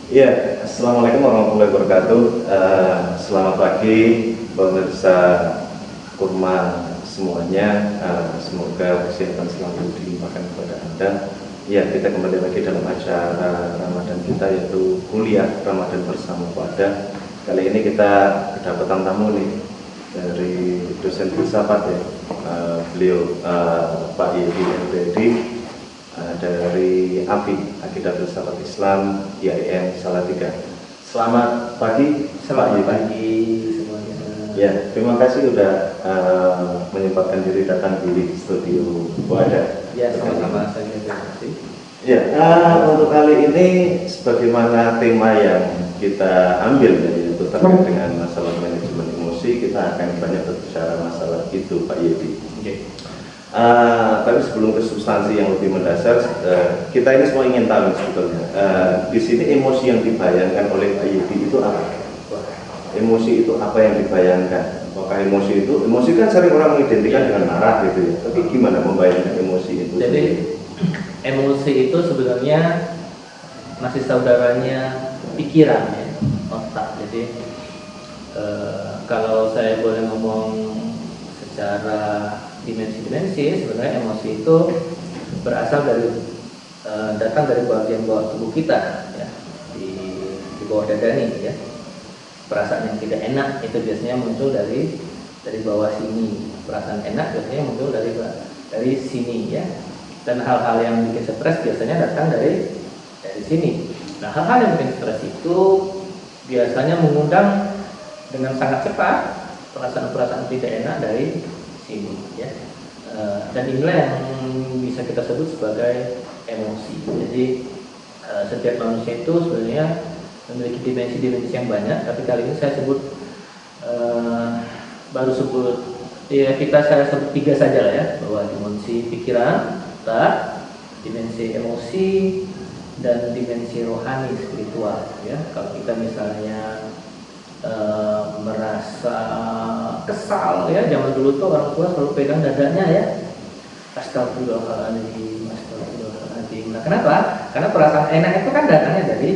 Ya, Assalamualaikum warahmatullahi wabarakatuh. Selamat pagi pemirsa Kurma semuanya. Semoga kesehatan selalu dilimpahkan kepada Anda. Ya, kita kembali lagi dalam acara Ramadan kita, yaitu kuliah Ramadan bersama Wadah. Kali ini kita kedapatan tamu nih dari dosen filsafat ya, beliau Pak Yedi MPD. Dari AFI, Akidah Filsafat Islam, IAIN Salatiga. Selamat pagi, Selamat pagi semuanya. Ya, terima kasih sudah menyempatkan diri datang di studio Wadah. Ya, sama-sama saja, terima kasih. Ya, untuk kali ini sebagaimana tema yang kita ambil, yaitu terkait dengan masalah manajemen emosi, kita akan banyak berbicara masalah itu, Pak Yedi. Okay. Tapi sebelum ke substansi yang lebih mendasar, kita ini semua ingin tahu sebetulnya di sini emosi yang dibayangkan oleh Pak Yedi itu apa? Emosi itu apa yang dibayangkan? Apakah emosi kan sering orang mengidentikan dengan marah gitu ya. Tapi gimana membayangkan emosi itu? Jadi emosi itu sebenarnya masih saudaranya pikiran ya, otak. Jadi kalau saya boleh ngomong secara dimensi-dimensi, sebenarnya emosi itu berasal dari datang dari bagian bawah tubuh kita ya, di bawah dada nih ya. Perasaan yang tidak enak itu biasanya muncul dari bawah sini. Perasaan enak biasanya muncul dari sini ya. Dan hal-hal yang bikin stres biasanya datang dari sini. Nah, hal-hal yang bikin stres itu biasanya mengundang dengan sangat cepat perasaan-perasaan tidak enak dari sini ya. Dan inilah yang bisa kita sebut sebagai emosi. Jadi setiap manusia itu sebenarnya memiliki dimensi-dimensi yang banyak, tapi kali ini saya sebut saya sebut 3 saja lah ya, bahwa dimensi pikiran, otak, dimensi emosi, dan dimensi rohani spiritual ya. Kalau kita misalnya merasa kesal ya, zaman dulu tuh orang tua selalu pegang dadanya ya, astagfirullahaladzim, astagfirullahaladzim. Nah, kenapa? Karena perasaan enak itu kan datangnya dari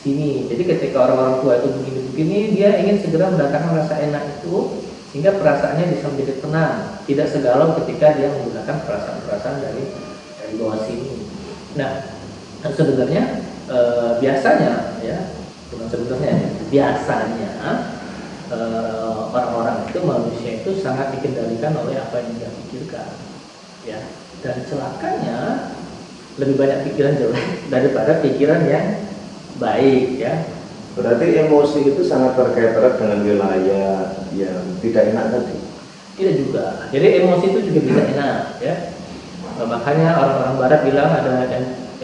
sini. Jadi ketika orang-orang tua itu begini-begini, dia ingin segera mendatangkan rasa enak itu sehingga perasaannya bisa menjadi tenang, tidak segalau ketika dia menggunakan perasaan-perasaan dari bawah sini. Nah, sebenarnya biasanya ya, bukan sebenarnya ya, biasanya orang-orang itu, manusia itu sangat dikendalikan oleh apa yang dia pikirkan ya. Dan celakanya lebih banyak pikiran jelek daripada pikiran yang baik ya. Berarti emosi itu sangat terkait erat dengan wilayah yang tidak enak tadi? Tidak juga. Jadi emosi itu juga bisa enak ya. Makanya orang-orang barat bilang ada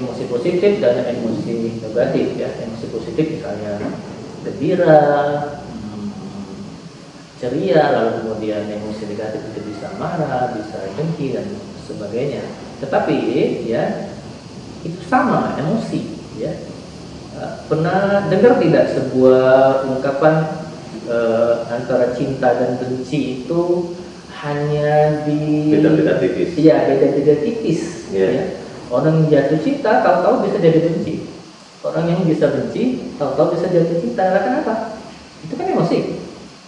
emosi positif dan emosi negatif ya. Emosi positif misalnya gembira, ceria, lalu kemudian emosi negatif itu bisa marah, bisa dengki dan sebagainya. Tetapi ya itu sama emosi ya. Pernah dengar tidak sebuah ungkapan antara cinta dan benci itu hanya di beda-beda tipis? Iya, beda-beda tipis ya. Orang yang jatuh cinta tahu-tahu bisa jadi benci. Orang yang bisa benci tahu-tahu bisa jatuh cinta. Nah, kenapa? Itu kan emosi.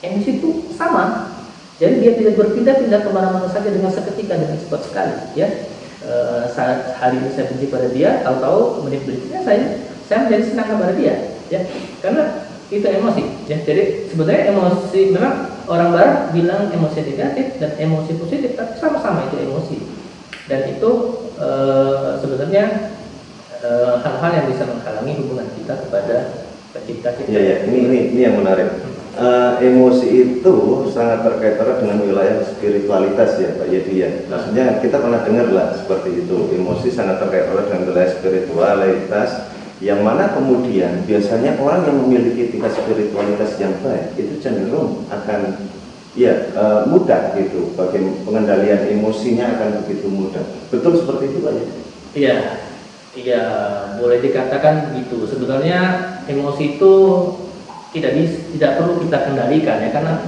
Emosi itu sama. Jadi dia tidak berpindah-pindah kemana-mana saja dengan seketika, dengan cepat sekali ya. Saat hari ini saya benci pada dia, tahu-tahu menit berikutnya saya menjadi senang kepada dia ya, karena itu emosi ya. Jadi sebenarnya emosi, memang orang barat bilang emosi negatif dan emosi positif, tapi sama-sama itu emosi. Dan itu sebenarnya hal-hal yang bisa menghalangi hubungan kita kepada pencipta kita. Ya, ini yang menarik. Emosi itu sangat terkait erat dengan wilayah spiritualitas ya Pak Yedi ya. Maksudnya kita pernah dengar lah seperti itu, emosi sangat terkait erat dengan wilayah spiritualitas, yang mana kemudian biasanya orang yang memiliki tingkat spiritualitas yang baik itu cenderung akan mudah gitu, bagi pengendalian emosinya akan begitu mudah. Betul seperti itu Pak Yedi? Iya, boleh dikatakan begitu. Sebenarnya emosi itu tidak perlu kita kendalikan ya, karena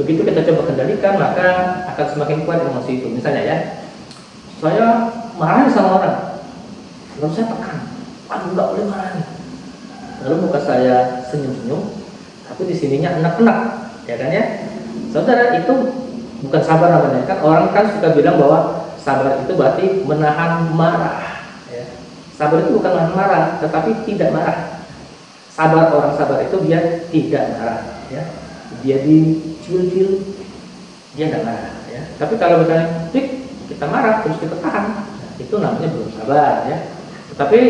begitu kita coba kendalikan maka akan semakin kuat emosi itu. Misalnya ya, saya marah sama orang, lalu saya tekan, aduh nggak boleh marah nih. lalu muka saya senyum-senyum, tapi di sininya enak-enak, ya kan ya. Saudara, itu bukan sabar namanya. Kan orang kan suka bilang bahwa sabar itu berarti menahan marah. Ya. Sabar itu bukan menahan marah, tetapi tidak marah. Sabar, orang sabar itu dia tidak marah, ya. Dia dicil-cil, dia tidak marah, ya. Tapi kalau misalnya kita marah terus kita tahan, nah, itu namanya belum sabar, ya. Tetapi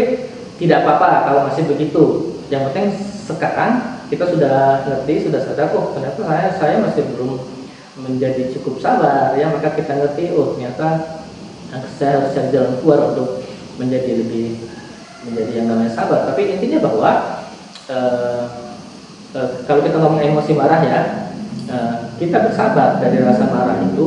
tidak apa-apa kalau masih begitu. Yang penting sekarang kita sudah ngerti, sudah sadar, oh ternyata saya masih belum menjadi cukup sabar, ya. Maka kita ngerti, oh ternyata saya harus cari jalan keluar untuk menjadi yang namanya sabar. Tapi intinya bahwa kalau kita ngomong emosi marah, ya, kita bersabar dari rasa marah itu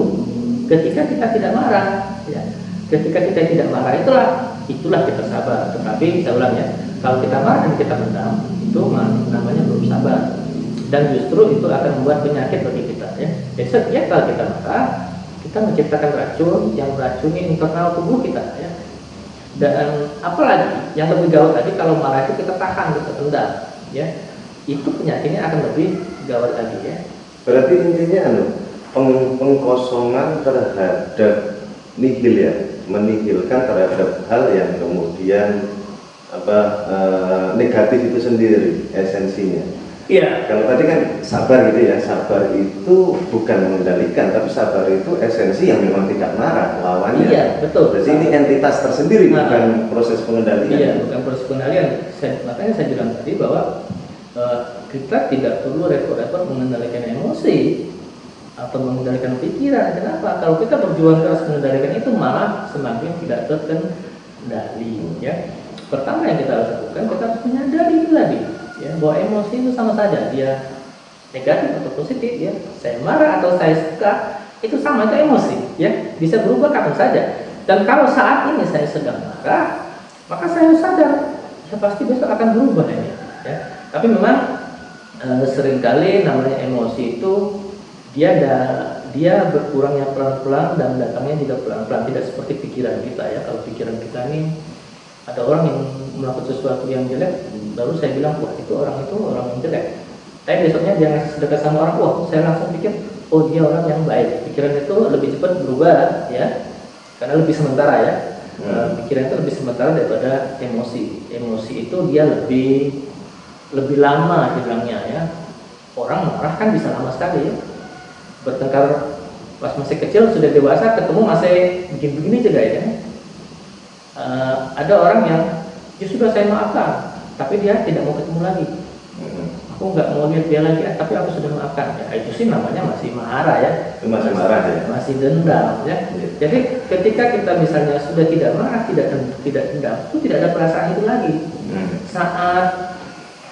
ketika kita tidak marah, ya. Ketika kita tidak marah itulah kita sabar. Tetapi saya ulang, ya, kalau kita marah dan kita pendam, itu namanya belum sabar, dan justru itu akan membuat penyakit bagi kita, ya. Jadi setiap kali kita marah, kita menciptakan racun yang meracuni internal tubuh kita, ya. Dan apalagi yang lebih gawat lagi, kalau marah itu kita tahan, kita pendam, ya, itu penyakitnya akan lebih gawat lagi, ya. Berarti intinya pengkosongan terhadap nihil, ya, menihilkan terhadap hal yang kemudian negatif itu sendiri esensinya. Iya. Kalau tadi kan sabar gitu, ya, sabar itu bukan mengendalikan, tapi sabar itu esensi yang memang tidak marah lawannya. Iya, betul. Jadi ini entitas tersendiri, bukan proses pengendalian. Iya, bukan proses pengendalian. Makanya saya bilang tadi bahwa kita tidak perlu repot-repot mengendalikan emosi atau mengendalikan pikiran. Kenapa? Kalau kita berjuang keras mengendalikan itu, malah semakin tidak terkendali, ya. Pertama yang kita harus lakukan, kita harus menyadari tadi, ya, bahwa emosi itu sama saja, dia negatif atau positif, ya. Saya marah atau saya suka, itu sama, itu emosi, ya, bisa berubah kapan saja. Dan kalau saat ini saya sedang marah, maka saya harus sadar, ya pasti besok akan berubah ini, ya. Tapi memang seringkali namanya emosi itu dia berkurangnya pelan-pelan dan datangnya juga pelan-pelan, tidak seperti pikiran kita, ya. Kalau pikiran kita ini, ada orang yang melakukan sesuatu yang jelek, baru saya bilang, wah itu orang yang jelek. Tapi besoknya dia ngasih sedekah sama orang, wah saya langsung pikir, oh dia orang yang baik. Pikiran itu lebih cepat berubah, ya, karena lebih sementara, ya. Pikiran itu lebih sementara daripada emosi. Emosi itu dia lebih lama hilangnya, ya. Orang marah kan bisa lama sekali, ya. Bertengkar pas masih kecil, sudah dewasa ketemu masih begini-begini juga, ya. Ada orang yang ya sudah saya maafkan, tapi dia tidak mau ketemu lagi. Aku nggak mau lihat dia lagi, tapi aku sudah maafkan. Ya, itu sih namanya masih marah, ya. Itu masih marah, ya. Masih dendam, ya. Jadi ketika kita misalnya sudah tidak marah, tidak dendam, itu tidak ada perasaan itu lagi. Saat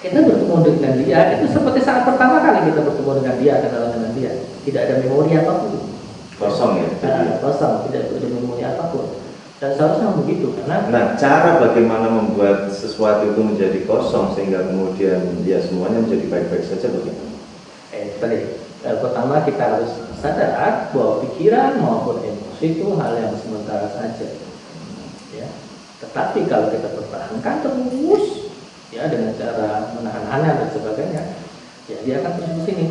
kita bertemu dengan dia, itu seperti saat pertama kali kita bertemu dengan dia, kenalan dengan dia, tidak ada memori apapun. Kosong, ya. Kosong, tidak ada memori apapun. Dan seharusnya begitu, karena cara bagaimana membuat sesuatu itu menjadi kosong sehingga kemudian ya semuanya menjadi baik-baik saja bagaimana? Pertama kita harus sadar bahwa pikiran maupun emosi itu hal yang sementara saja, ya. Tetapi kalau kita pertahankan terus, ya, dengan cara menahan-nahan dan sebagainya, ya dia akan terus di sini.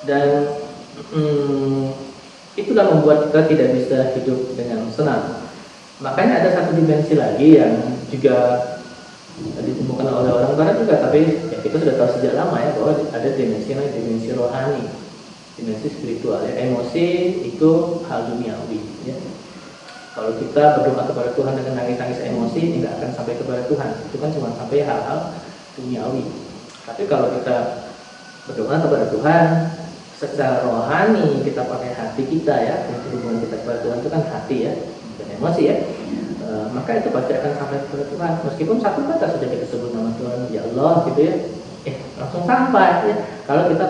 Dan itulah membuat kita tidak bisa hidup dengan senang. Makanya ada satu dimensi lagi yang juga ditemukan oleh orang barat juga, tapi ya kita sudah tahu sejak lama, ya, bahwa ada dimensi namanya dimensi rohani, dimensi spiritual, ya. Emosi itu hal duniawi, ya. Kalau kita berdoa kepada Tuhan dengan nangis-nangis emosi, tidak akan sampai kepada Tuhan. Itu kan cuma sampai hal-hal duniawi. Tapi kalau kita berdoa kepada Tuhan secara rohani, kita pakai hati kita, ya. Hubungan kita kepada Tuhan itu kan hati, ya, emosi, ya. Maka itu pasti akan sampai kepada Tuhan. Meskipun satu kata sudah kita sebut nama Tuhan, ya Allah, gitu, ya, langsung sampai, ya. Kalau kita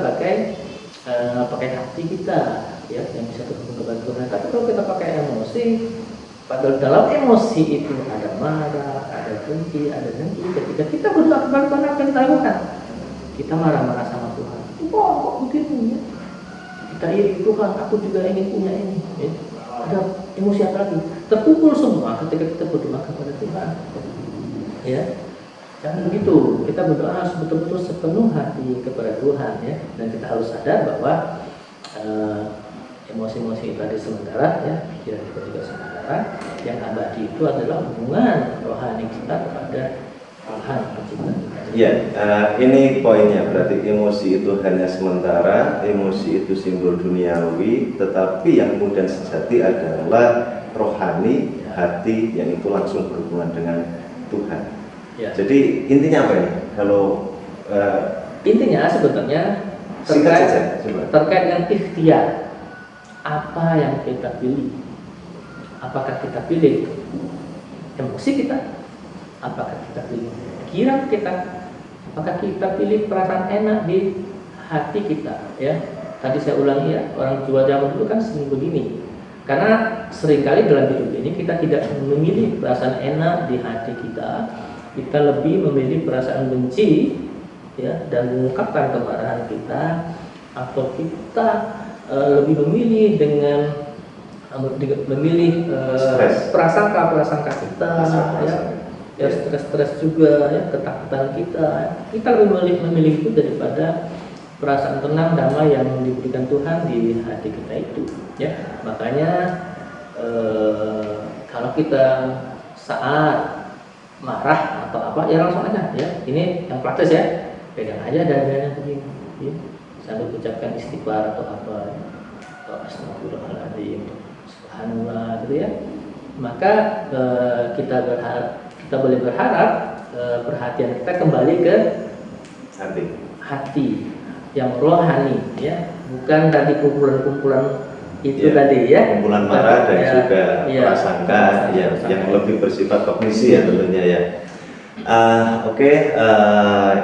pakai hati kita, ya, yang bisa terhubung kepada Tuhan. Tapi kalau kita pakai emosi, padahal dalam emosi itu ada marah, ada benci, ada dengki. Ketika kita berdoa kepada Tuhan, apa yang kita lakukan? Kita marah-marah sama Tuhan. Wah, kok begini, ya? Kita iri, Tuhan, aku juga ingin punya ini, ya. Ada emosi apa lagi? Terkumpul semua ketika kita berdoa kepada Tuhan, ya. Jangan begitu. Kita berdoa harus betul-betul sepenuh hati kepada Tuhan ya. Dan kita harus sadar bahwa emosi-emosi tadi sementara ya, pikiran kita juga sementara. Yang abadi itu adalah hubungan rohani kita kepada Tuhan pencipta kita. Ya, ini poinnya, berarti emosi itu hanya sementara, emosi itu simbol duniawi, tetapi yang kemudian sejati adalah rohani, hati yang itu langsung berhubungan dengan Tuhan. Ya. Jadi intinya apa ini? Kalau intinya sebetulnya singkat saja, coba. terkait dengan ikhtiar, apa yang kita pilih? Apakah kita pilih emosi kita? Apakah kita pilih pikiran kita? Apakah kita pilih perasaan enak di hati kita? Ya, tadi saya ulangi ya, orang tua zaman dulu kan sering begini. Karena seringkali dalam hidup ini kita tidak memilih perasaan enak di hati kita, kita lebih memilih perasaan benci, ya, dan mengungkapkan kemarahan kita, atau kita lebih memilih dengan memilih prasangka kita, ya stres juga, ya ketakutan kita lebih memilih itu daripada perasaan tenang damai yang diberikan Tuhan di hati kita itu, ya. Makanya kalau kita saat marah atau apa ya langsung aja ya, ini yang praktis ya, pegang aja dadanya begini ya, sambil ucapkan istighfar atau apa, atau astagfirullahaladzim, subhanallah gitu ya. Maka kita boleh berharap perhatian kita kembali ke hati yang rohani ya, bukan tadi kumpulan-kumpulan itu tadi ya, kumpulan marah dan juga prasangka yang lebih bersifat kognisi ya tentunya ya. Oke,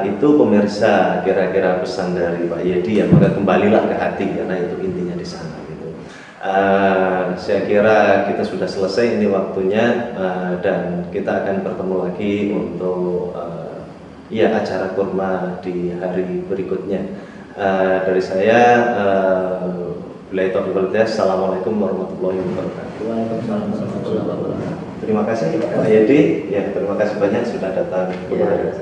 itu pemirsa kira-kira pesan dari Pak Yedi ya, maka kembalilah ke hati karena itu intinya di sana gitu. Saya kira kita sudah selesai ini waktunya, dan kita akan bertemu lagi untuk acara kurma di hari berikutnya. Dari saya billahi taufiq wal hidayah. Assalamualaikum warahmatullahi wabarakatuh. Waalaikumsalam warahmatullahi wabarakatuh. Terima kasih Pak Yedi, ya terima kasih banyak sudah datang kemarin.